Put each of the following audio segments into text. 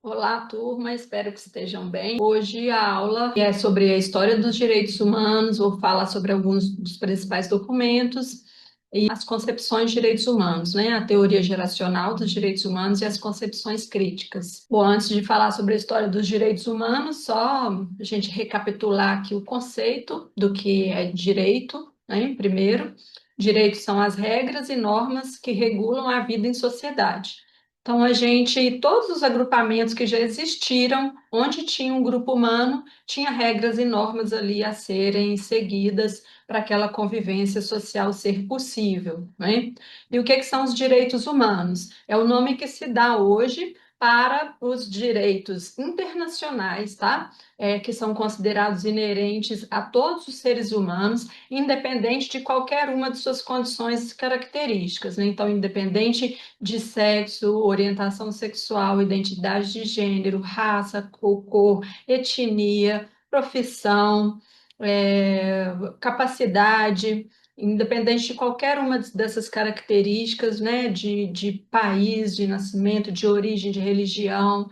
Olá, turma, espero que estejam bem. Hoje a aula é sobre a história dos direitos humanos, vou falar sobre alguns dos principais documentos e as concepções de direitos humanos, né? A teoria geracional dos direitos humanos e as concepções críticas. Bom, antes de falar sobre a história dos direitos humanos, só a gente recapitular aqui o conceito do que é direito, né? Primeiro, direitos são as regras e normas que regulam a vida em sociedade. Então, todos os agrupamentos que já existiram, onde tinha um grupo humano, tinha regras e normas ali a serem seguidas para aquela convivência social ser possível, né? E o que são os direitos humanos? É o nome que se dá hoje para os direitos internacionais, tá? Que são considerados inerentes a todos os seres humanos, independente de qualquer uma de suas condições e características, né? Então, independente de sexo, orientação sexual, identidade de gênero, raça, cor, etnia, profissão, capacidade, independente de qualquer uma dessas características, né, de país, de nascimento, de origem, de religião,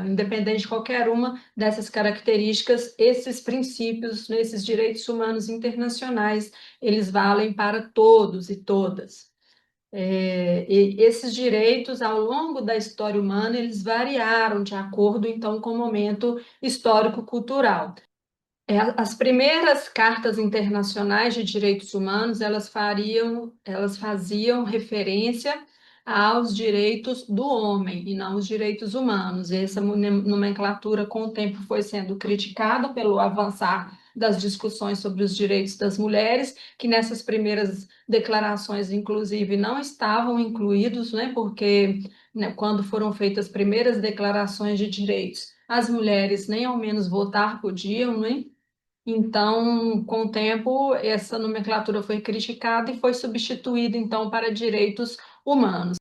independente de qualquer uma dessas características, esses princípios, né, esses direitos humanos internacionais, eles valem para todos e todas. E esses direitos, ao longo da história humana, eles variaram de acordo, então, com o momento histórico-cultural. As primeiras cartas internacionais de direitos humanos, elas faziam referência aos direitos do homem e não os direitos humanos. E essa nomenclatura, com o tempo, foi sendo criticada pelo avançar das discussões sobre os direitos das mulheres, que nessas primeiras declarações, inclusive, não estavam incluídos, né, porque né, quando foram feitas as primeiras declarações de direitos, as mulheres nem ao menos votar podiam, né? Então, com o tempo, essa nomenclatura foi criticada e foi substituída, então, para direitos humanos.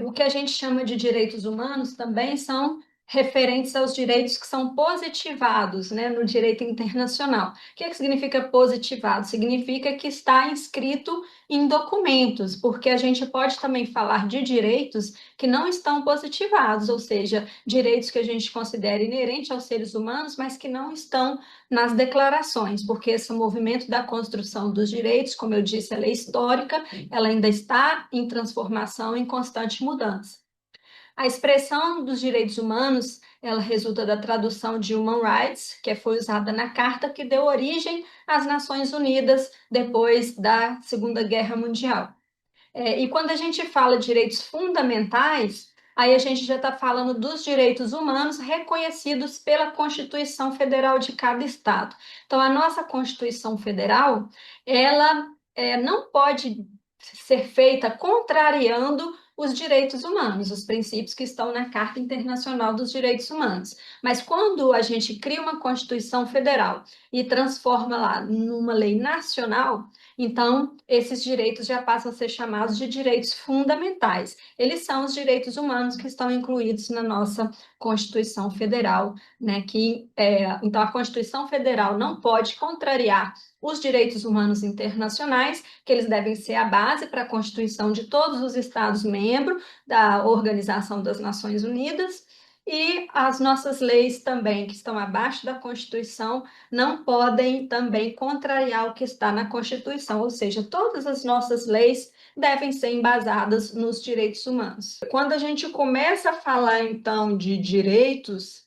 O que a gente chama de direitos humanos também são referentes aos direitos que são positivados, né, no direito internacional. O que significa positivado? Significa que está inscrito em documentos, porque a gente pode também falar de direitos que não estão positivados, ou seja, direitos que a gente considera inerentes aos seres humanos, mas que não estão nas declarações, porque esse movimento da construção dos direitos, como eu disse, ela é histórica, ela ainda está em transformação, em constante mudança. A expressão dos direitos humanos, ela resulta da tradução de Human Rights, que foi usada na carta que deu origem às Nações Unidas depois da Segunda Guerra Mundial. E quando a gente fala de direitos fundamentais, aí a gente já está falando dos direitos humanos reconhecidos pela Constituição Federal de cada estado. Então, a nossa Constituição Federal, ela não pode ser feita contrariando os direitos humanos, os princípios que estão na Carta Internacional dos Direitos Humanos. Mas quando a gente cria uma Constituição Federal e transforma lá numa lei nacional, então, esses direitos já passam a ser chamados de direitos fundamentais. Eles são os direitos humanos que estão incluídos na nossa Constituição Federal, né? Então, a Constituição Federal não pode contrariar os direitos humanos internacionais, que eles devem ser a base para a constituição de todos os Estados-membros da Organização das Nações Unidas, e as nossas leis também, que estão abaixo da Constituição, não podem também contrariar o que está na Constituição, ou seja, todas as nossas leis devem ser embasadas nos direitos humanos. Quando a gente começa a falar, então, de direitos,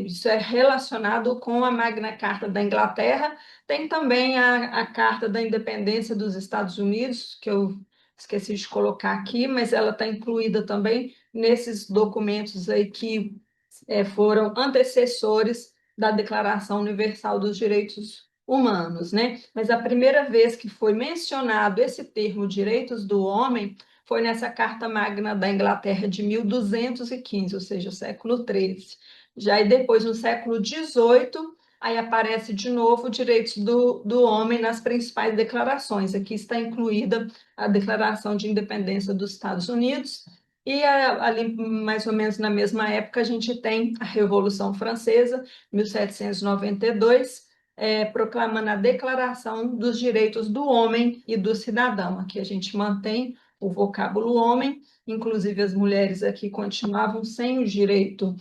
isso é relacionado com a Magna Carta da Inglaterra, tem também a Carta da Independência dos Estados Unidos, que eu esqueci de colocar aqui, mas ela está incluída também nesses documentos aí que foram antecessores da Declaração Universal dos Direitos Humanos, né? Mas a primeira vez que foi mencionado esse termo direitos do homem foi nessa Carta Magna da Inglaterra de 1215, ou seja, o século XIII. Já e depois, no século XVIII, aí aparece de novo direitos do homem nas principais declarações. Aqui está incluída a Declaração de Independência dos Estados Unidos, e ali, mais ou menos na mesma época, a gente tem a Revolução Francesa, 1792, proclamando a Declaração dos Direitos do Homem e do Cidadão. Aqui a gente mantém o vocábulo homem, inclusive as mulheres aqui continuavam sem o direito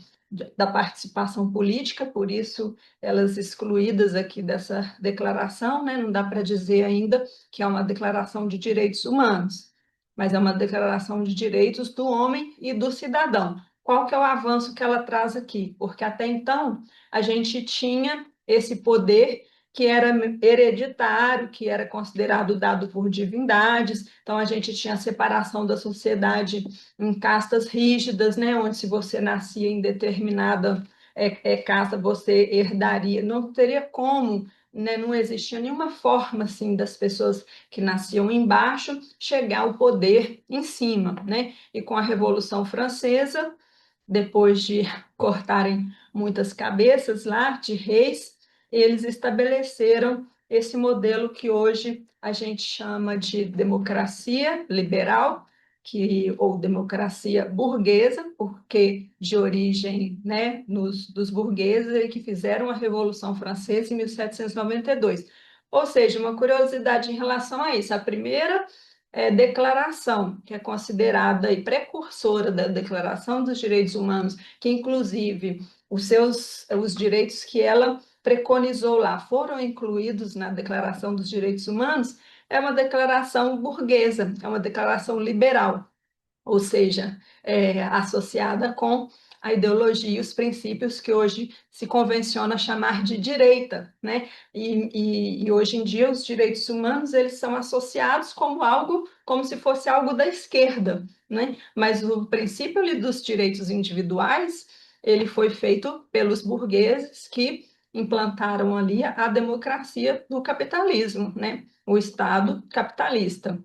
da participação política, por isso elas excluídas aqui dessa declaração, né? Não dá para dizer ainda que é uma declaração de direitos humanos, mas é uma declaração de direitos do homem e do cidadão. Qual que é o avanço que ela traz aqui? Porque até então a gente tinha esse poder que era hereditário, que era considerado dado por divindades. Então, a gente tinha a separação da sociedade em castas rígidas, né, onde se você nascia em determinada casta, você herdaria, não teria como, né, não existia nenhuma forma assim das pessoas que nasciam embaixo chegar ao poder em cima, né? E com a Revolução Francesa, depois de cortarem muitas cabeças lá de reis, eles estabeleceram esse modelo que hoje a gente chama de democracia liberal, ou democracia burguesa, porque de origem, né, dos burgueses que fizeram a Revolução Francesa em 1792. Ou seja, uma curiosidade em relação a isso. A primeira declaração, que é considerada precursora da Declaração dos Direitos Humanos, que inclusive os direitos que ela preconizou lá foram incluídos na Declaração dos Direitos Humanos, é uma declaração burguesa, é uma declaração liberal, ou seja, associada com a ideologia e os princípios que hoje se convenciona chamar de direita, né? E hoje em dia os direitos humanos eles são associados como algo, como se fosse algo da esquerda, né? Mas o princípio ali dos direitos individuais ele foi feito pelos burgueses que implantaram ali a democracia do capitalismo, né? O Estado capitalista.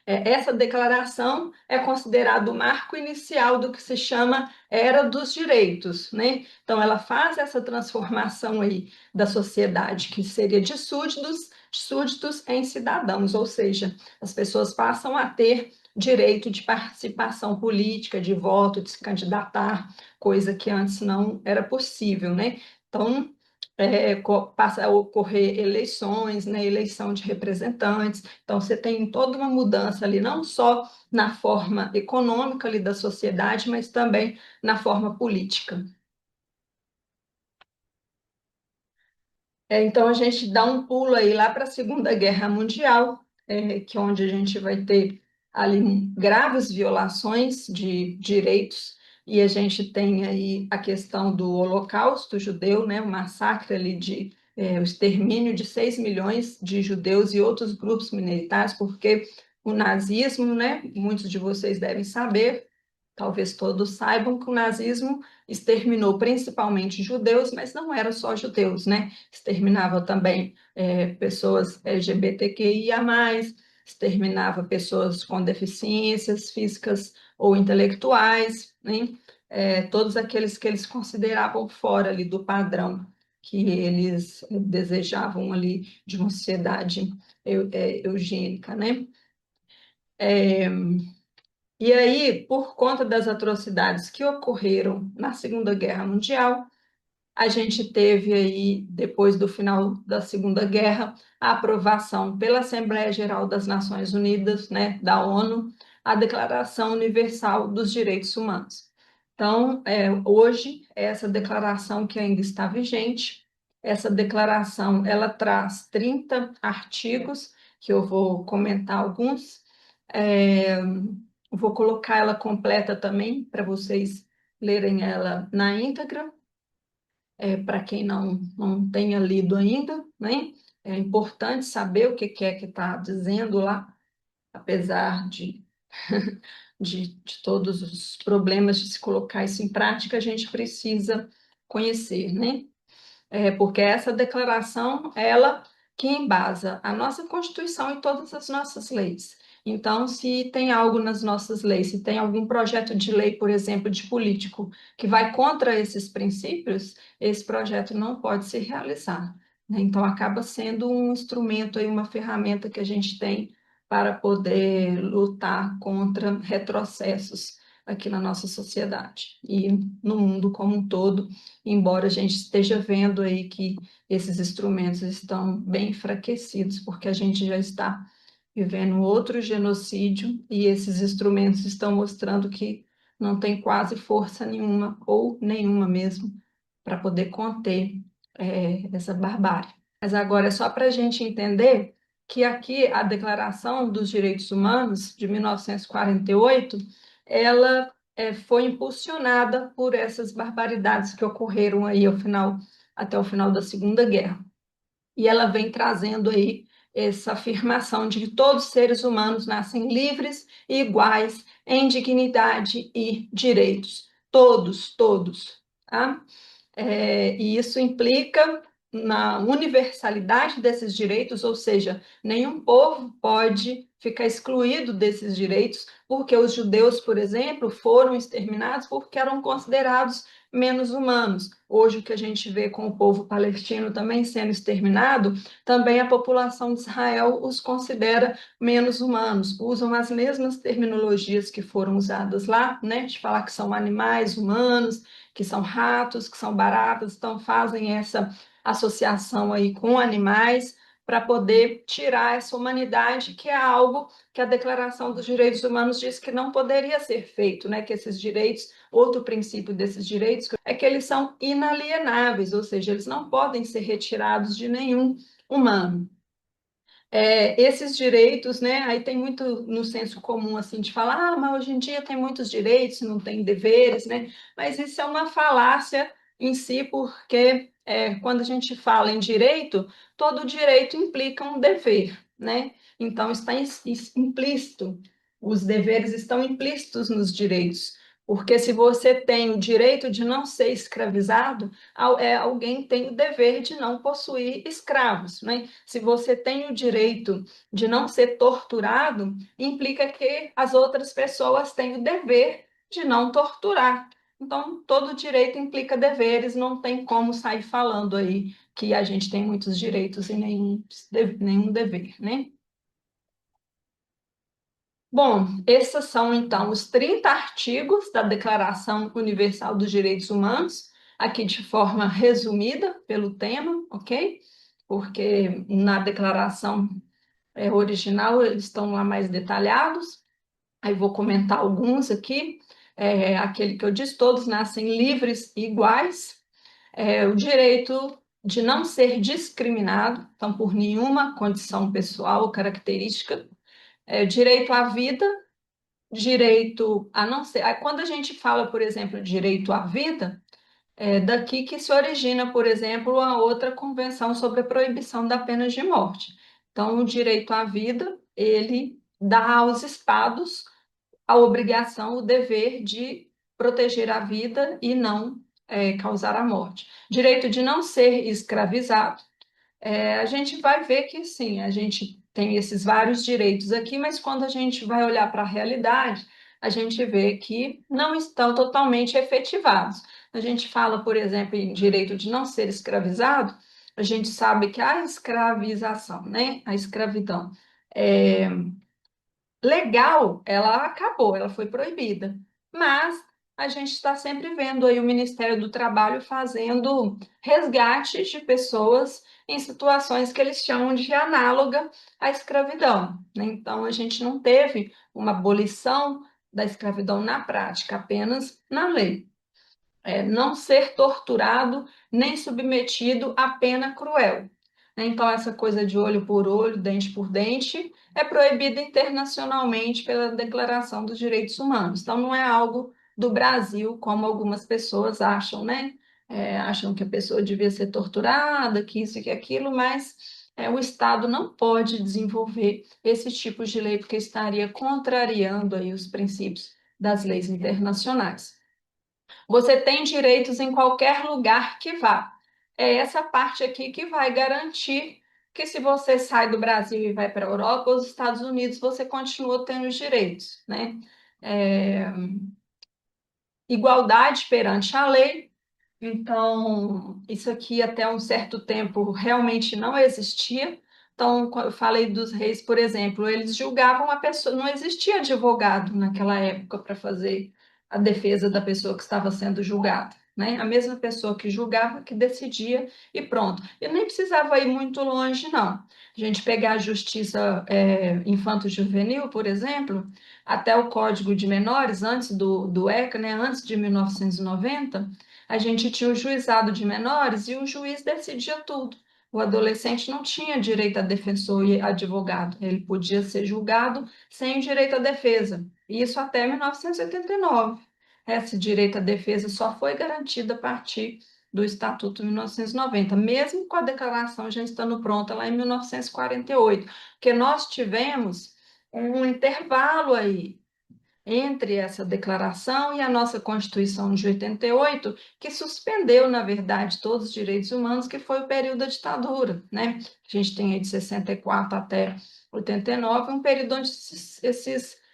Essa declaração é considerada o marco inicial do que se chama Era dos Direitos, né? Então, ela faz essa transformação aí da sociedade, que seria de súditos em cidadãos, ou seja, as pessoas passam a ter direito de participação política, de voto, de se candidatar, coisa que antes não era possível, né? Então, passa a ocorrer eleições, né, eleição de representantes. Então, você tem toda uma mudança ali, não só na forma econômica ali da sociedade, mas também na forma política. Então, a gente dá um pulo aí lá para a Segunda Guerra Mundial, que é onde a gente vai ter ali graves violações de direitos, e a gente tem aí a questão do Holocausto judeu, né, o massacre ali o extermínio de 6 milhões de judeus e outros grupos militares, porque o nazismo, né, muitos de vocês devem saber, talvez todos saibam que o nazismo exterminou principalmente judeus, mas não era só judeus, né? Exterminava também pessoas LGBTQIA+, exterminava pessoas com deficiências físicas ou intelectuais, né? Todos aqueles que eles consideravam fora ali do padrão que eles desejavam ali de uma sociedade eugênica, né? É, e aí, por conta das atrocidades que ocorreram na Segunda Guerra Mundial, a gente teve aí, depois do final da Segunda Guerra, a aprovação pela Assembleia Geral das Nações Unidas, né, da ONU, a Declaração Universal dos Direitos Humanos. Então, hoje, essa declaração que ainda está vigente, essa declaração, ela traz 30 artigos, que eu vou comentar alguns, é, vou colocar ela completa também, para vocês lerem ela na íntegra, para quem não tenha lido ainda, né? É importante saber o que é que está dizendo lá, apesar de todos os problemas de se colocar isso em prática, a gente precisa conhecer, né? Porque essa declaração, ela que embasa a nossa Constituição e todas as nossas leis. Então, se tem algo nas nossas leis, se tem algum projeto de lei, por exemplo, de político, que vai contra esses princípios, esse projeto não pode se realizar, né? Então, acaba sendo um instrumento, aí, uma ferramenta que a gente tem para poder lutar contra retrocessos aqui na nossa sociedade e no mundo como um todo, embora a gente esteja vendo aí que esses instrumentos estão bem enfraquecidos, porque a gente já está vivendo outro genocídio, e esses instrumentos estão mostrando que não tem quase força nenhuma, ou nenhuma mesmo, para poder conter essa barbárie. Mas agora é só para a gente entender que aqui a Declaração dos Direitos Humanos de 1948, ela foi impulsionada por essas barbaridades que ocorreram aí até o final da Segunda Guerra. E ela vem trazendo aí essa afirmação de que todos os seres humanos nascem livres e iguais em dignidade e direitos. Todos, todos. Tá? E isso implica na universalidade desses direitos, ou seja, nenhum povo pode ficar excluído desses direitos, porque os judeus, por exemplo, foram exterminados porque eram considerados menos humanos. Hoje, o que a gente vê com o povo palestino também sendo exterminado, também a população de Israel os considera menos humanos, usam as mesmas terminologias que foram usadas lá, né, de falar que são animais humanos, que são ratos, que são baratas, então fazem essa associação aí com animais para poder tirar essa humanidade, que é algo que a Declaração dos Direitos Humanos diz que não poderia ser feito, né? Que esses direitos, outro princípio desses direitos é que eles são inalienáveis, ou seja, eles não podem ser retirados de nenhum humano. Esses direitos, né? Aí tem muito no senso comum assim de falar, mas hoje em dia tem muitos direitos, não tem deveres, né? Mas isso é uma falácia em si, porque quando a gente fala em direito, todo direito implica um dever, né? Então está implícito, os deveres estão implícitos nos direitos. Porque se você tem o direito de não ser escravizado, alguém tem o dever de não possuir escravos, né? Se você tem o direito de não ser torturado, implica que as outras pessoas têm o dever de não torturar. Então, todo direito implica deveres, não tem como sair falando aí que a gente tem muitos direitos e nenhum dever, né? Bom, esses são então os 30 artigos da Declaração Universal dos Direitos Humanos, aqui de forma resumida pelo tema, ok? Porque na declaração original eles estão lá mais detalhados. Aí vou comentar alguns aqui. Aquele que eu disse, todos nascem livres e iguais. O direito de não ser discriminado, então, por nenhuma condição pessoal ou característica. Direito à vida, direito a não ser. Aí, quando a gente fala, por exemplo, direito à vida, é daqui que se origina, por exemplo, a outra convenção sobre a proibição da pena de morte. Então, o direito à vida, ele dá aos estados a obrigação, o dever de proteger a vida e não causar a morte. Direito de não ser escravizado, a gente vai ver que sim, a gente tem esses vários direitos aqui, mas quando a gente vai olhar para a realidade, a gente vê que não estão totalmente efetivados. A gente fala, por exemplo, em direito de não ser escravizado, a gente sabe que a escravização, né, a escravidão, é, legal, ela acabou, ela foi proibida. Mas a gente está sempre vendo aí o Ministério do Trabalho fazendo resgates de pessoas em situações que eles chamam de análoga à escravidão, né? Então a gente não teve uma abolição da escravidão na prática, apenas na lei. Não ser torturado nem submetido a pena cruel. Então, essa coisa de olho por olho, dente por dente, é proibida internacionalmente pela Declaração dos Direitos Humanos. Então, não é algo do Brasil, como algumas pessoas acham, né? Acham que a pessoa devia ser torturada, que isso e que aquilo, mas o Estado não pode desenvolver esse tipo de lei, porque estaria contrariando aí os princípios das leis internacionais. Você tem direitos em qualquer lugar que vá. É essa parte aqui que vai garantir que se você sai do Brasil e vai para a Europa ou os Estados Unidos, você continua tendo os direitos, né? É, igualdade perante a lei. Então, isso aqui até um certo tempo realmente não existia. Então, eu falei dos reis, por exemplo, eles julgavam a pessoa, não existia advogado naquela época para fazer a defesa da pessoa que estava sendo julgada, né? A mesma pessoa que julgava que decidia e pronto. E nem precisava ir muito longe, não. A gente pegar a justiça infanto-juvenil, por exemplo, até o Código de Menores, antes do ECA, né? Antes de 1990, a gente tinha o juizado de menores e o juiz decidia tudo. O adolescente não tinha direito a defensor e advogado, ele podia ser julgado sem direito à defesa. Isso até 1989. Esse direito à defesa só foi garantido a partir do Estatuto de 1990, mesmo com a declaração já estando pronta lá em 1948, porque nós tivemos um intervalo aí entre essa declaração e a nossa Constituição de 88, que suspendeu, na verdade, todos os direitos humanos, que foi o período da ditadura, né? A gente tem aí de 64 até 89, um período onde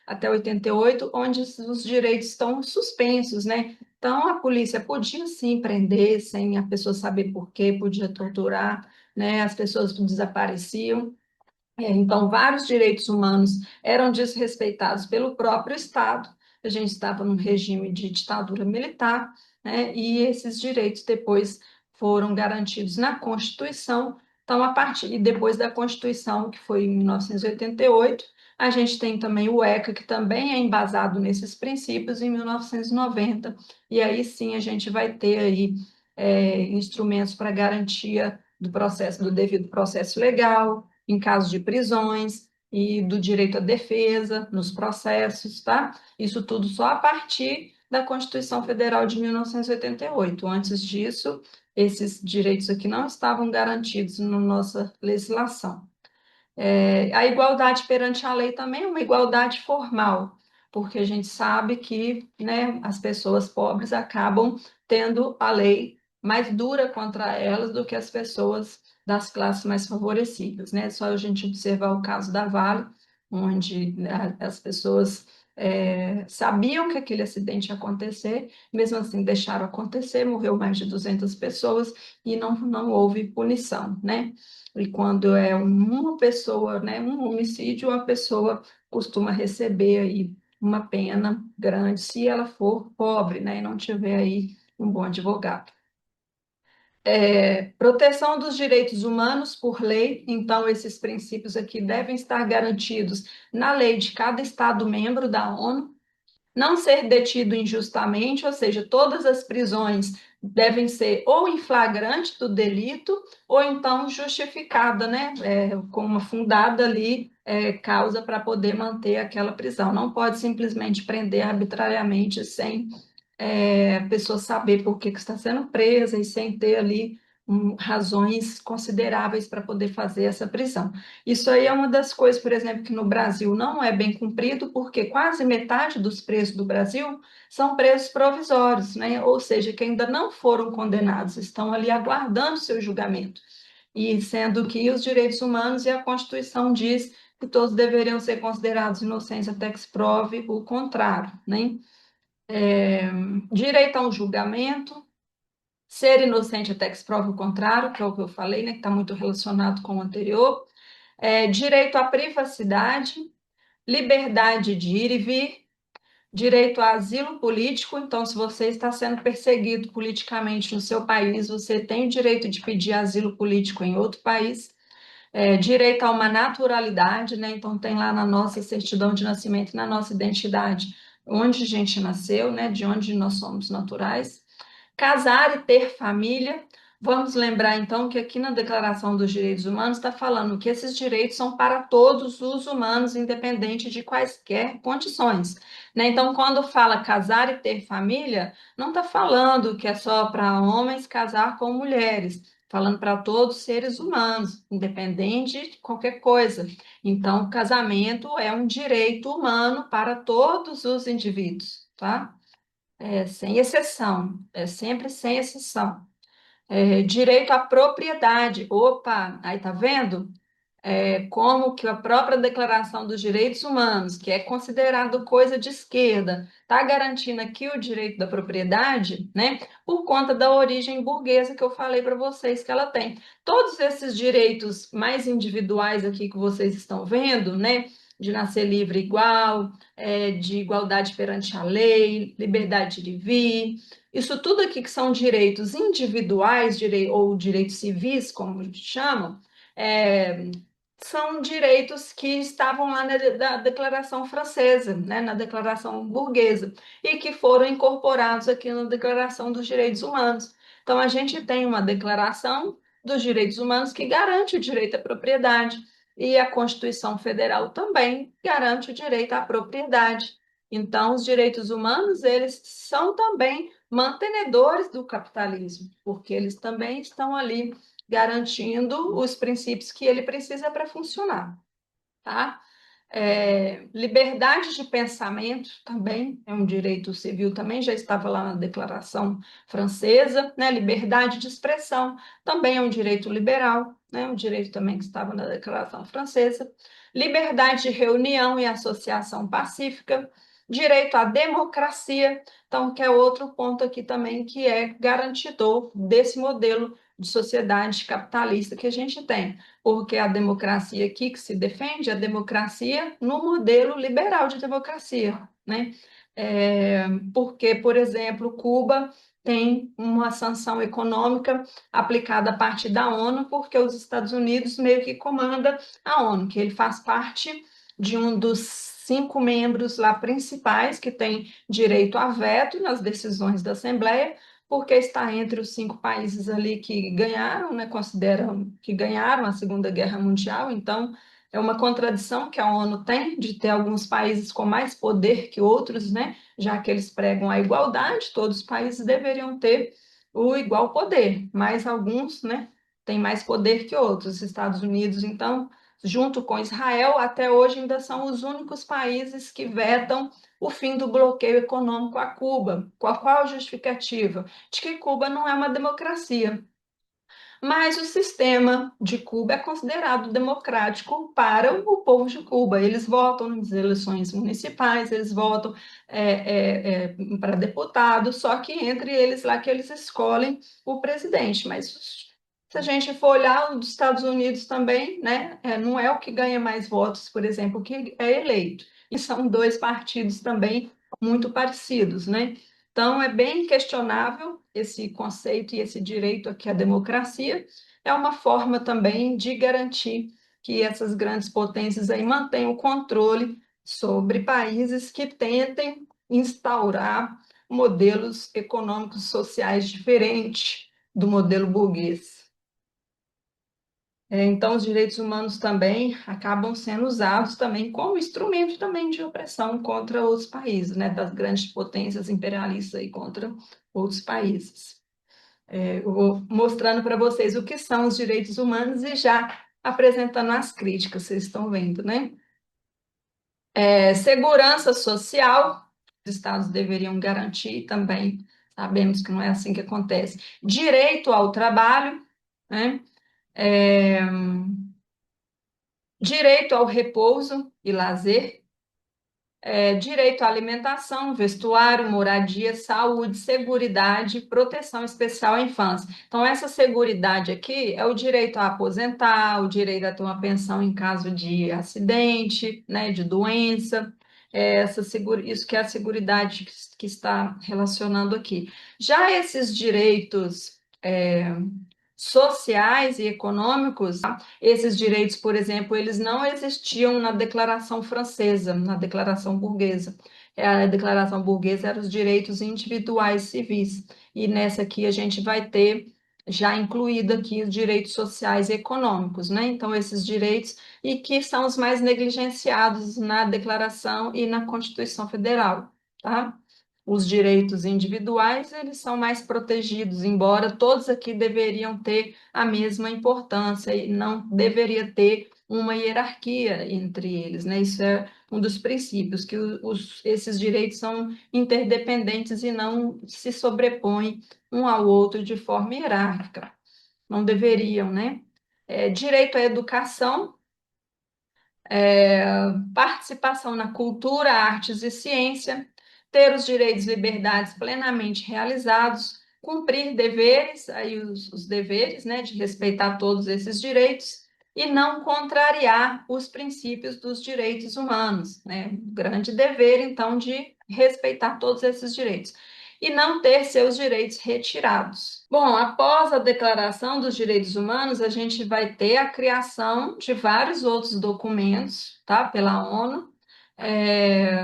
até 88, onde os direitos estão suspensos, né? Então, a polícia podia sim prender, sem a pessoa saber por quê, podia torturar, né? As pessoas desapareciam. Então, vários direitos humanos eram desrespeitados pelo próprio Estado. A gente estava num regime de ditadura militar, né? E esses direitos depois foram garantidos na Constituição. Então, a partir e depois da Constituição, que foi em 1988, a gente tem também o ECA, que também é embasado nesses princípios, em 1990. E aí sim a gente vai ter aí instrumentos para garantia do processo, do devido processo legal em caso de prisões e do direito à defesa nos processos, tá? Isso tudo só a partir da Constituição Federal de 1988. Antes disso, esses direitos aqui não estavam garantidos na nossa legislação. A igualdade perante a lei também é uma igualdade formal, porque a gente sabe que, né, as pessoas pobres acabam tendo a lei mais dura contra elas do que as pessoas das classes mais favorecidas, né? Só a gente observar o caso da Vale, onde, né, as pessoas sabiam que aquele acidente ia acontecer, mesmo assim deixaram acontecer, morreu mais de 200 pessoas e não houve punição, né? E quando é uma pessoa, né, um homicídio, a pessoa costuma receber aí uma pena grande se ela for pobre, né, e não tiver aí um bom advogado. Proteção dos direitos humanos por lei, então esses princípios aqui devem estar garantidos na lei de cada Estado membro da ONU, não ser detido injustamente, ou seja, todas as prisões devem ser ou em flagrante do delito, ou então justificada, né, com uma fundada ali causa para poder manter aquela prisão. Não pode simplesmente prender arbitrariamente sem a pessoa saber por que está sendo presa e sem ter ali razões consideráveis para poder fazer essa prisão. Isso aí é uma das coisas, por exemplo, que no Brasil não é bem cumprido, porque quase metade dos presos do Brasil são presos provisórios, né? Ou seja, que ainda não foram condenados, estão ali aguardando seu julgamento. E sendo que os direitos humanos e a Constituição diz que todos deveriam ser considerados inocentes até que se prove o contrário, né? Direito a um julgamento, ser inocente até que se prove o contrário, que é o que eu falei, né, que está muito relacionado com o anterior, direito à privacidade, liberdade de ir e vir, direito a asilo político, então, se você está sendo perseguido politicamente no seu país, você tem o direito de pedir asilo político em outro país, direito a uma naturalidade, né? Então, tem lá na nossa certidão de nascimento, na nossa identidade, onde a gente nasceu, né? De onde nós somos naturais. Casar e ter família. Vamos lembrar, então, que aqui na Declaração dos Direitos Humanos está falando que esses direitos são para todos os humanos, independente de quaisquer condições, né? Então, quando fala casar e ter família, não está falando que é só para homens casar com mulheres, falando para todos os seres humanos, independente de qualquer coisa. Então, o casamento é um direito humano para todos os indivíduos, tá? Sem exceção, é sempre sem exceção. Direito à propriedade. Opa, aí tá vendo? Como que a própria Declaração dos Direitos Humanos, que é considerado coisa de esquerda, está garantindo aqui o direito da propriedade, né? Por conta da origem burguesa que eu falei para vocês que ela tem. Todos esses direitos mais individuais aqui que vocês estão vendo, né? de nascer livre e igual, de igualdade perante a lei, liberdade de vir. Isso tudo aqui que são direitos individuais, ou direitos civis, como chamam, é, são direitos que estavam lá na Declaração Francesa, né, na Declaração Burguesa, e que foram incorporados aqui na Declaração dos Direitos Humanos. Então, a gente tem uma Declaração dos Direitos Humanos que garante o direito à propriedade, e a Constituição Federal também garante o direito à propriedade. Então, os direitos humanos, eles são também mantenedores do capitalismo, porque eles também estão ali garantindo os princípios que ele precisa para funcionar, tá? Liberdade de pensamento também é um direito civil, também já estava lá na Declaração Francesa, né? Liberdade de expressão também é um direito liberal, né? Um direito também que estava na Declaração Francesa. Liberdade de reunião e associação pacífica, direito à democracia, então, que é outro ponto aqui também que é garantidor desse modelo de sociedade capitalista que a gente tem, porque a democracia aqui que se defende, a democracia no modelo liberal de democracia, né? Porque, por exemplo, Cuba tem uma sanção econômica aplicada a partir da ONU, porque os Estados Unidos meio que comanda a ONU, que ele faz parte de um dos 5 membros lá principais que tem direito a veto nas decisões da Assembleia, porque está entre os 5 países ali que ganharam, né, consideram que ganharam a Segunda Guerra Mundial, então é uma contradição que a ONU tem de ter alguns países com mais poder que outros, né, já que eles pregam a igualdade, todos os países deveriam ter o igual poder, mas alguns, né, têm mais poder que outros. Os Estados Unidos, então, junto com Israel, até hoje ainda são os únicos países que vetam o fim do bloqueio econômico a Cuba. Qual a justificativa? De que Cuba não é uma democracia. Mas o sistema de Cuba é considerado democrático para o povo de Cuba. Eles votam nas eleições municipais, eles votam para deputado, só que entre eles lá que eles escolhem o presidente. Mas se a gente for olhar, os Estados Unidos também, né, não é o que ganha mais votos, por exemplo, o que é eleito. E são 2 partidos também muito parecidos, né? Então, é bem questionável esse conceito e esse direito aqui à democracia. É uma forma também de garantir que essas grandes potências aí mantenham o controle sobre países que tentem instaurar modelos econômicos sociais diferentes do modelo burguês. Então, os direitos humanos também acabam sendo usados também como instrumento também de opressão contra outros países, né, das grandes potências imperialistas e contra outros países. Eu vou mostrando para vocês o que são os direitos humanos e já apresentando as críticas, vocês estão vendo, né? Segurança social, os estados deveriam garantir também, sabemos que não é assim que acontece. Direito ao trabalho, né? É, direito ao repouso e lazer, direito à alimentação, vestuário, moradia, saúde, seguridade, proteção especial à infância. Então, essa seguridade aqui é o direito a aposentar, o direito a ter uma pensão em caso de acidente, né, de doença, isso que é a seguridade que está relacionando aqui. Já esses direitos sociais e econômicos, esses direitos, por exemplo, eles não existiam na Declaração Francesa, na Declaração Burguesa. A Declaração Burguesa eram os direitos individuais civis, e nessa aqui a gente vai ter já incluído aqui os direitos sociais e econômicos, né? Então, esses direitos, e que são os mais negligenciados na Declaração e na Constituição Federal, tá? Os direitos individuais, eles são mais protegidos, embora todos aqui deveriam ter a mesma importância e não deveria ter uma hierarquia entre eles, né? Isso é um dos princípios, que esses direitos são interdependentes e não se sobrepõem um ao outro de forma hierárquica. Não deveriam, né? Direito à educação, participação na cultura, artes e ciência, ter os direitos e liberdades plenamente realizados, cumprir deveres, aí os deveres, né, de respeitar todos esses direitos, e não contrariar os princípios dos direitos humanos, né? O grande dever, então, de respeitar todos esses direitos e não ter seus direitos retirados. Bom, após a Declaração dos Direitos Humanos, a gente vai ter a criação de vários outros documentos, tá, pela ONU. É,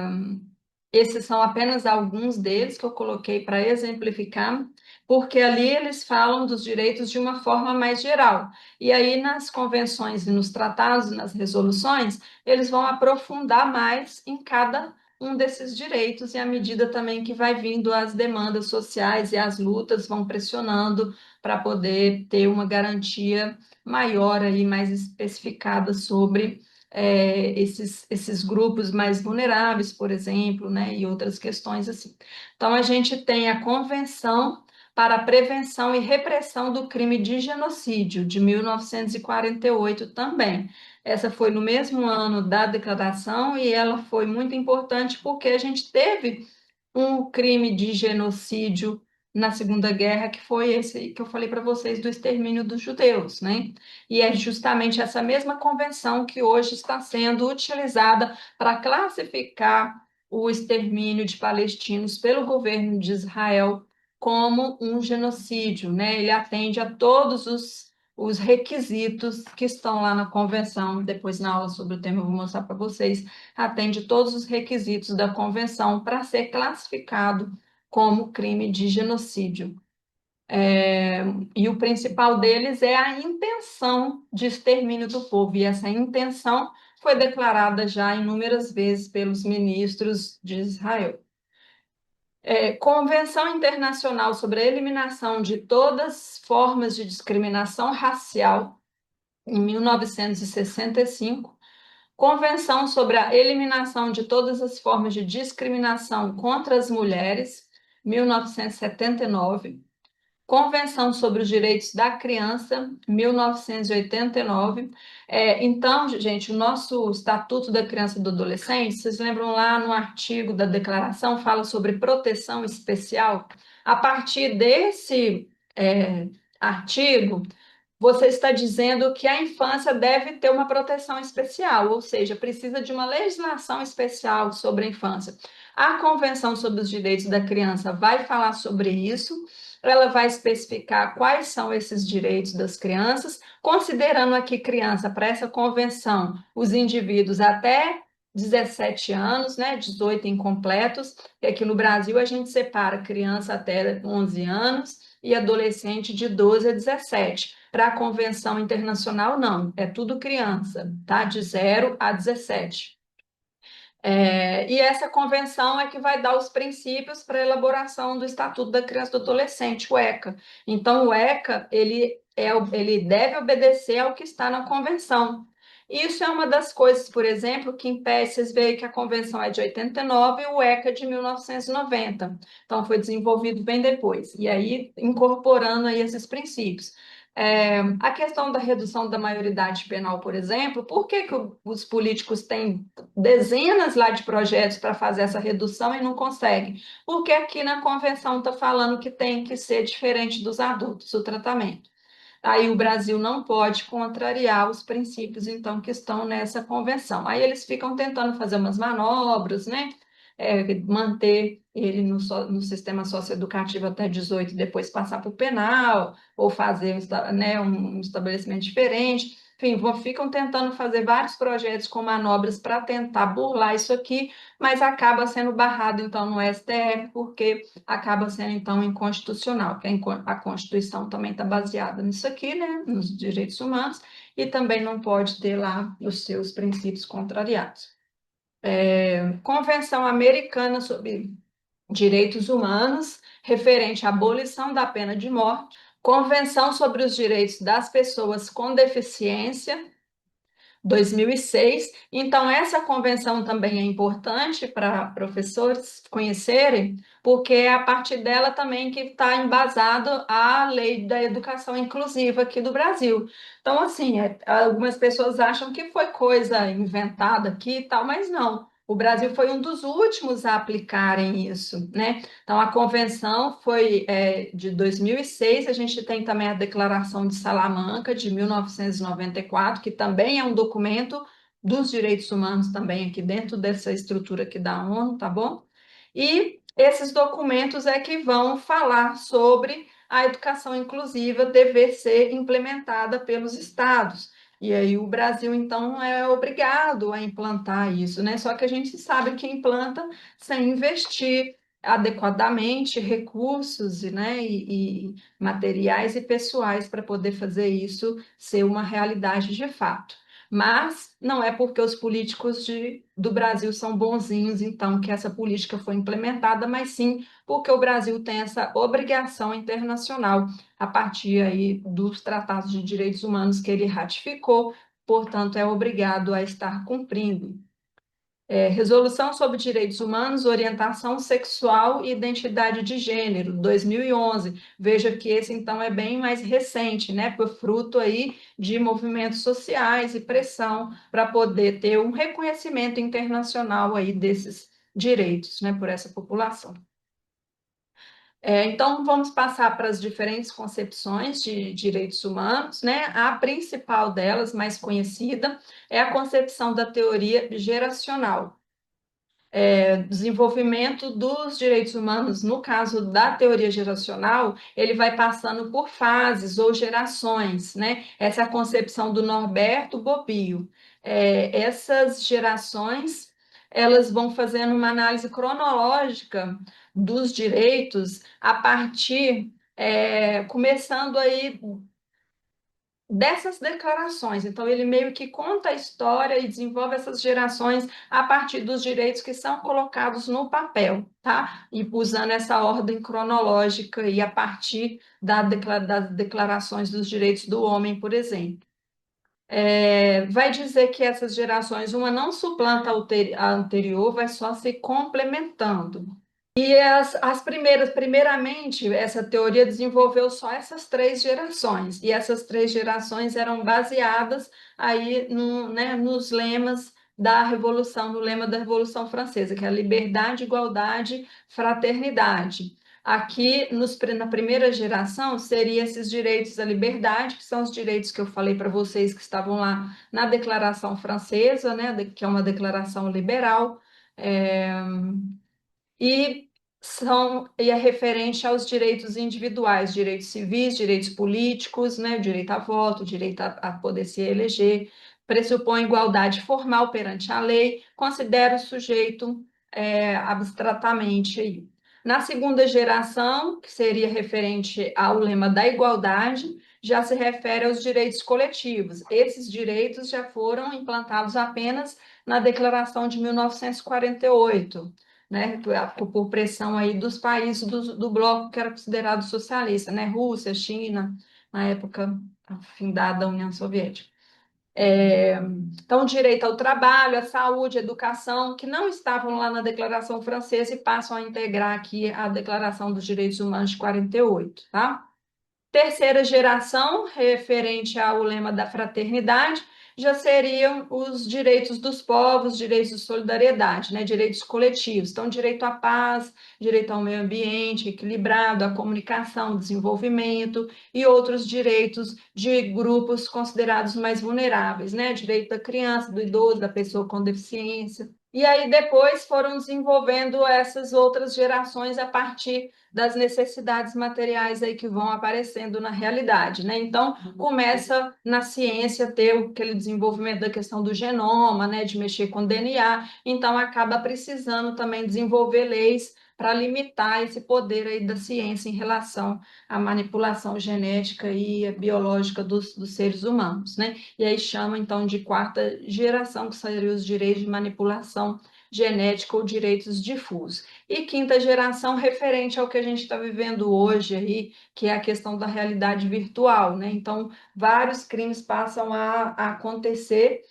Esses são apenas alguns deles que eu coloquei para exemplificar, porque ali eles falam dos direitos de uma forma mais geral. E aí, nas convenções e nos tratados, nas resoluções, eles vão aprofundar mais em cada um desses direitos, e à medida também que vai vindo as demandas sociais e as lutas vão pressionando para poder ter uma garantia maior e mais especificada sobre esses grupos mais vulneráveis, por exemplo, né, e outras questões assim. Então, a gente tem a Convenção para a Prevenção e Repressão do Crime de Genocídio, de 1948 também. Essa foi no mesmo ano da declaração e ela foi muito importante porque a gente teve um crime de genocídio na Segunda Guerra, que foi esse que eu falei para vocês do extermínio dos judeus, né? E é justamente essa mesma convenção que hoje está sendo utilizada para classificar o extermínio de palestinos pelo governo de Israel como um genocídio, né? Ele atende a todos os requisitos que estão lá na convenção. Depois, na aula sobre o tema, eu vou mostrar para vocês, atende todos os requisitos da convenção para ser classificado como crime de genocídio. É, e o principal deles é a intenção de extermínio do povo, e essa intenção foi declarada já inúmeras vezes pelos ministros de Israel. Convenção Internacional sobre a Eliminação de todas formas de discriminação racial, em 1965. Convenção sobre a Eliminação de todas as formas de discriminação contra as mulheres, 1979. Convenção sobre os Direitos da Criança, 1989. Então, gente, o nosso Estatuto da Criança e do Adolescente, vocês lembram lá no artigo da declaração, fala sobre proteção especial? A partir desse artigo, você está dizendo que a infância deve ter uma proteção especial, ou seja, precisa de uma legislação especial sobre a infância. A Convenção sobre os Direitos da Criança vai falar sobre isso, ela vai especificar quais são esses direitos das crianças, considerando aqui criança para essa convenção, os indivíduos até 17 anos, né, 18 incompletos, e aqui no Brasil a gente separa criança até 11 anos e adolescente de 12 a 17. Para a Convenção Internacional, não, é tudo criança, tá? De 0 a 17. E essa convenção é que vai dar os princípios para a elaboração do Estatuto da Criança e do Adolescente, o ECA. Então, o ECA, ele deve obedecer ao que está na convenção. Isso é uma das coisas, por exemplo, que impede, vocês veem que a convenção é de 89 e o ECA é de 1990. Então, foi desenvolvido bem depois. E aí, incorporando aí esses princípios. A questão da redução da maioridade penal, por exemplo, por que os políticos têm dezenas lá de projetos para fazer essa redução e não conseguem? Porque aqui na convenção está falando que tem que ser diferente dos adultos o tratamento. Aí o Brasil não pode contrariar os princípios, então, que estão nessa convenção. Aí eles ficam tentando fazer umas manobras, né? Manter ele no sistema socioeducativo até 18 e depois passar para o penal, ou fazer né, um estabelecimento diferente. Enfim, ficam tentando fazer vários projetos com manobras para tentar burlar isso aqui, mas acaba sendo barrado, então, no STF, porque acaba sendo, então, inconstitucional, porque a Constituição também está baseada nisso aqui, né, nos direitos humanos, e também não pode ter lá os seus princípios contrariados. Convenção Americana sobre Direitos Humanos, referente à abolição da pena de morte, Convenção sobre os Direitos das Pessoas com Deficiência, 2006. Então, essa convenção também é importante para professores conhecerem, porque é a partir dela também que está embasado a lei da educação inclusiva aqui do Brasil. Então, assim, algumas pessoas acham que foi coisa inventada aqui e tal, mas não. O Brasil foi um dos últimos a aplicarem isso, né? Então, a convenção foi de 2006, a gente tem também a Declaração de Salamanca, de 1994, que também é um documento dos direitos humanos também aqui dentro dessa estrutura aqui da ONU, tá bom? E esses documentos é que vão falar sobre a educação inclusiva dever ser implementada pelos estados. E aí o Brasil, então, é obrigado a implantar isso, né? Só que a gente sabe que implanta sem investir adequadamente recursos, né, e materiais e pessoais para poder fazer isso ser uma realidade de fato. Mas não é porque os políticos do Brasil são bonzinhos, então, que essa política foi implementada, mas sim porque o Brasil tem essa obrigação internacional a partir aí dos tratados de direitos humanos que ele ratificou, portanto, é obrigado a estar cumprindo. Resolução sobre Direitos Humanos, Orientação Sexual e Identidade de Gênero, 2011. Veja que esse, então, é bem mais recente, né? Foi fruto aí de movimentos sociais e pressão para poder ter um reconhecimento internacional aí desses direitos, né, por essa população. Então, vamos passar para as diferentes concepções de direitos humanos, né? A principal delas, mais conhecida, é a concepção da teoria geracional. Desenvolvimento dos direitos humanos, no caso da teoria geracional, ele vai passando por fases ou gerações, né? Essa é a concepção do Norberto Bobbio. Essas gerações, elas vão fazendo uma análise cronológica dos direitos a partir, começando aí dessas declarações. Então, ele meio que conta a história e desenvolve essas gerações a partir dos direitos que são colocados no papel, tá? E usando essa ordem cronológica e a partir das declarações dos direitos do homem, por exemplo. Vai dizer que essas gerações, uma não suplanta a anterior, vai só se complementando. E as primeiras, primeiramente, essa teoria desenvolveu só essas três gerações, e essas três gerações eram baseadas aí né, nos lemas da Revolução, no lema da Revolução Francesa, que é a liberdade, igualdade, fraternidade. Aqui, na primeira geração, seriam esses direitos à liberdade, que são os direitos que eu falei para vocês que estavam lá na Declaração Francesa, né, que é uma declaração liberal. É, e é referente aos direitos individuais, direitos civis, direitos políticos, né, direito a voto, direito a poder se eleger, pressupõe igualdade formal perante a lei, considera o sujeito abstratamente aí. Na segunda geração, que seria referente ao lema da igualdade, já se refere aos direitos coletivos. Esses direitos já foram implantados apenas na Declaração de 1948, né, por pressão aí dos países do bloco que era considerado socialista, né, Rússia, China, na época findada da União Soviética. Então, direito ao trabalho, à saúde, à educação, que não estavam lá na Declaração Francesa e passam a integrar aqui a Declaração dos Direitos Humanos de 48, tá? Terceira geração, referente ao lema da fraternidade, já seriam os direitos dos povos, direitos de solidariedade, né? Direitos coletivos. Então, direito à paz, direito ao meio ambiente equilibrado, à comunicação, desenvolvimento e outros direitos de grupos considerados mais vulneráveis, né? Direito da criança, do idoso, da pessoa com deficiência. E aí depois foram desenvolvendo essas outras gerações a partir das necessidades materiais aí que vão aparecendo na realidade, né? Então, começa na ciência ter aquele desenvolvimento da questão do genoma, né, de mexer com DNA, então acaba precisando também desenvolver leis para limitar esse poder aí da ciência em relação à manipulação genética e biológica dos seres humanos, né? E aí chama então de quarta geração, que seriam os direitos de manipulação genética ou direitos difusos. E quinta geração, referente ao que a gente está vivendo hoje aí, que é a questão da realidade virtual, né? Então, vários crimes passam a acontecer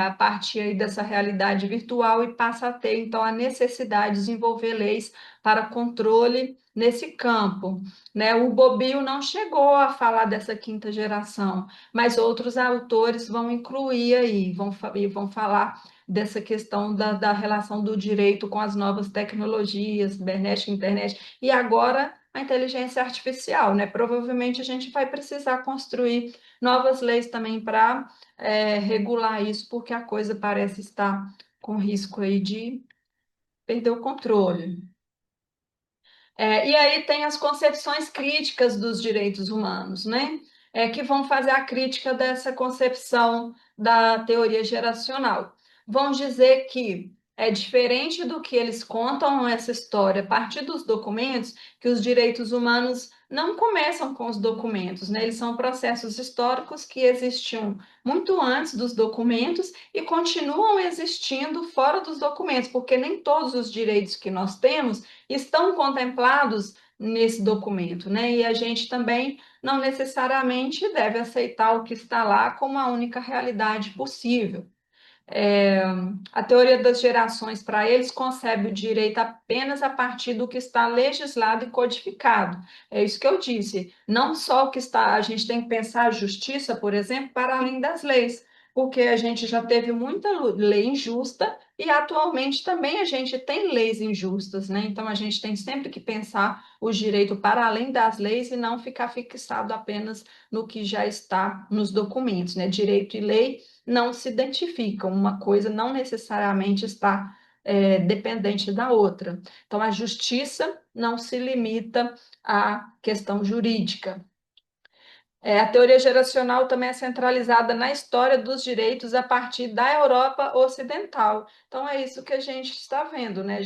a partir aí dessa realidade virtual e passa a ter, então, a necessidade de desenvolver leis para controle nesse campo, né? O Bobbio não chegou a falar dessa quinta geração, mas outros autores vão incluir aí, vão falar dessa questão da relação do direito com as novas tecnologias, cibernética, internet, e agora a inteligência artificial, né? Provavelmente a gente vai precisar construir novas leis também para regular isso, porque a coisa parece estar com risco aí de perder o controle. E aí tem as concepções críticas dos direitos humanos, né? Que vão fazer a crítica dessa concepção da teoria geracional. Vão dizer que é diferente do que eles contam essa história a partir dos documentos, que os direitos humanos não começam com os documentos, né? Eles são processos históricos que existiam muito antes dos documentos e continuam existindo fora dos documentos, porque nem todos os direitos que nós temos estão contemplados nesse documento, né? E a gente também não necessariamente deve aceitar o que está lá como a única realidade possível. É, a teoria das gerações, para eles, concebe o direito apenas a partir do que está legislado e codificado. É isso que eu disse. Não só o que está, a gente tem que pensar a justiça, por exemplo, para além das leis, porque a gente já teve muita lei injusta e atualmente também a gente tem leis injustas, né? Então a gente tem sempre que pensar o direito para além das leis e não ficar fixado apenas no que já está nos documentos, né? Direito e lei não se identificam, uma coisa não necessariamente está dependente da outra. Então, a justiça não se limita à questão jurídica. A teoria geracional também é centralizada na história dos direitos a partir da Europa Ocidental. Então, é isso que a gente está vendo, né?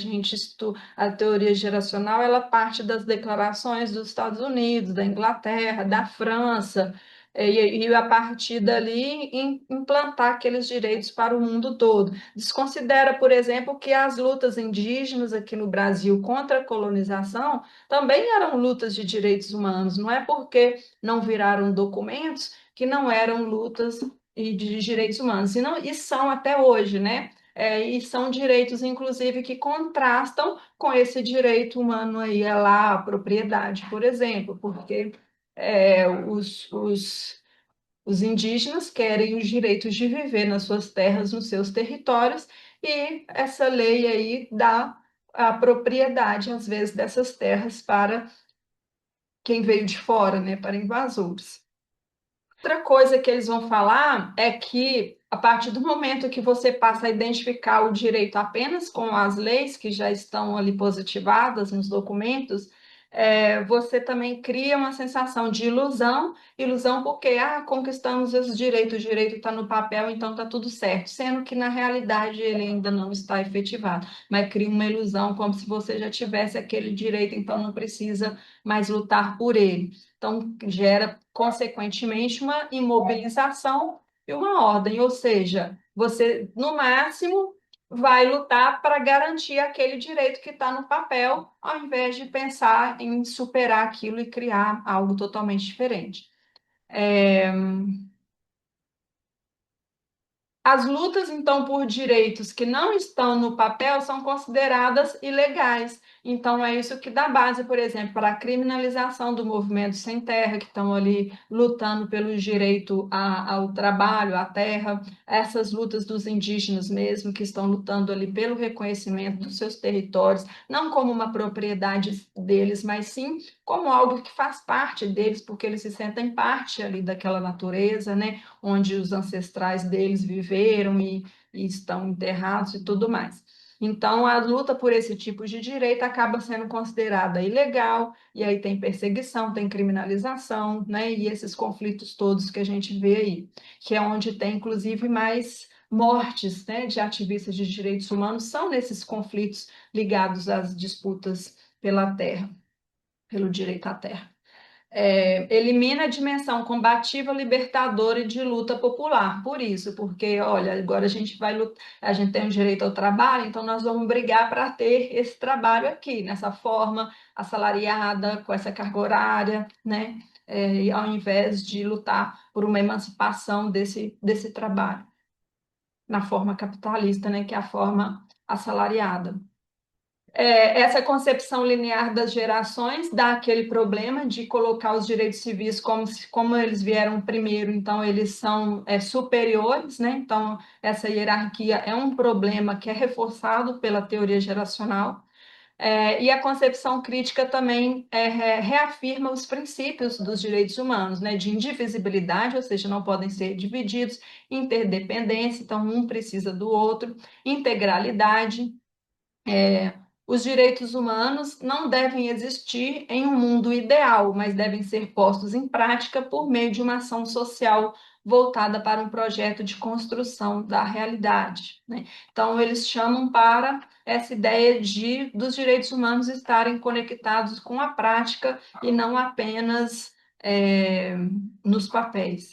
A teoria geracional ela parte das declarações dos Estados Unidos, da Inglaterra, da França, e a partir dali implantar aqueles direitos para o mundo todo. Desconsidera, por exemplo, que as lutas indígenas aqui no Brasil contra a colonização também eram lutas de direitos humanos, não é porque não viraram documentos que não eram lutas de direitos humanos, e são até hoje, né? E são direitos, inclusive, que contrastam com esse direito humano aí, é lá, a propriedade, por exemplo, porque os indígenas querem os direitos de viver nas suas terras, nos seus territórios, e essa lei aí dá a propriedade, às vezes, dessas terras para quem veio de fora, né, para invasores. Outra coisa que eles vão falar é que, a partir do momento que você passa a identificar o direito apenas com as leis que já estão ali positivadas nos documentos, você também cria uma sensação de ilusão, ilusão porque conquistamos esse direito, o direito está no papel, então está tudo certo, sendo que na realidade ele ainda não está efetivado, mas cria uma ilusão como se você já tivesse aquele direito, então não precisa mais lutar por ele. Então, gera, consequentemente, uma imobilização e uma ordem, ou seja, você, no máximo, vai lutar para garantir aquele direito que está no papel, ao invés de pensar em superar aquilo e criar algo totalmente diferente. É, As lutas, então, por direitos que não estão no papel são consideradas ilegais. Então, é isso que dá base, por exemplo, para a criminalização do movimento sem terra, que estão ali lutando pelo direito ao trabalho, à terra, essas lutas dos indígenas mesmo, que estão lutando ali pelo reconhecimento dos seus territórios, não como uma propriedade deles, mas sim como algo que faz parte deles, porque eles se sentem parte ali daquela natureza, né? Onde os ancestrais deles viveram e estão enterrados e tudo mais. Então, a luta por esse tipo de direito acaba sendo considerada ilegal, e aí tem perseguição, tem criminalização, né? E esses conflitos todos que a gente vê aí, que é onde tem, inclusive, mais mortes, né, de ativistas de direitos humanos, são nesses conflitos ligados às disputas pela terra, pelo direito à terra. Elimina a dimensão combativa, libertadora e de luta popular. Por isso, porque, olha, agora a gente vai lutar, a gente tem o direito ao trabalho, então nós vamos brigar para ter esse trabalho aqui, nessa forma assalariada, com essa carga horária, né? Ao invés de lutar por uma emancipação desse trabalho, na forma capitalista, né? Que é a forma assalariada. Essa concepção linear das gerações dá aquele problema de colocar os direitos civis como eles vieram primeiro, então eles são superiores, né? Então, essa hierarquia é um problema que é reforçado pela teoria geracional. E a concepção crítica também reafirma os princípios dos direitos humanos, né? De indivisibilidade, ou seja, não podem ser divididos, interdependência, então um precisa do outro, integralidade. É, os direitos humanos não devem existir em um mundo ideal, mas devem ser postos em prática por meio de uma ação social voltada para um projeto de construção da realidade, né? Então, eles chamam para essa ideia dos direitos humanos estarem conectados com a prática e não apenas nos papéis.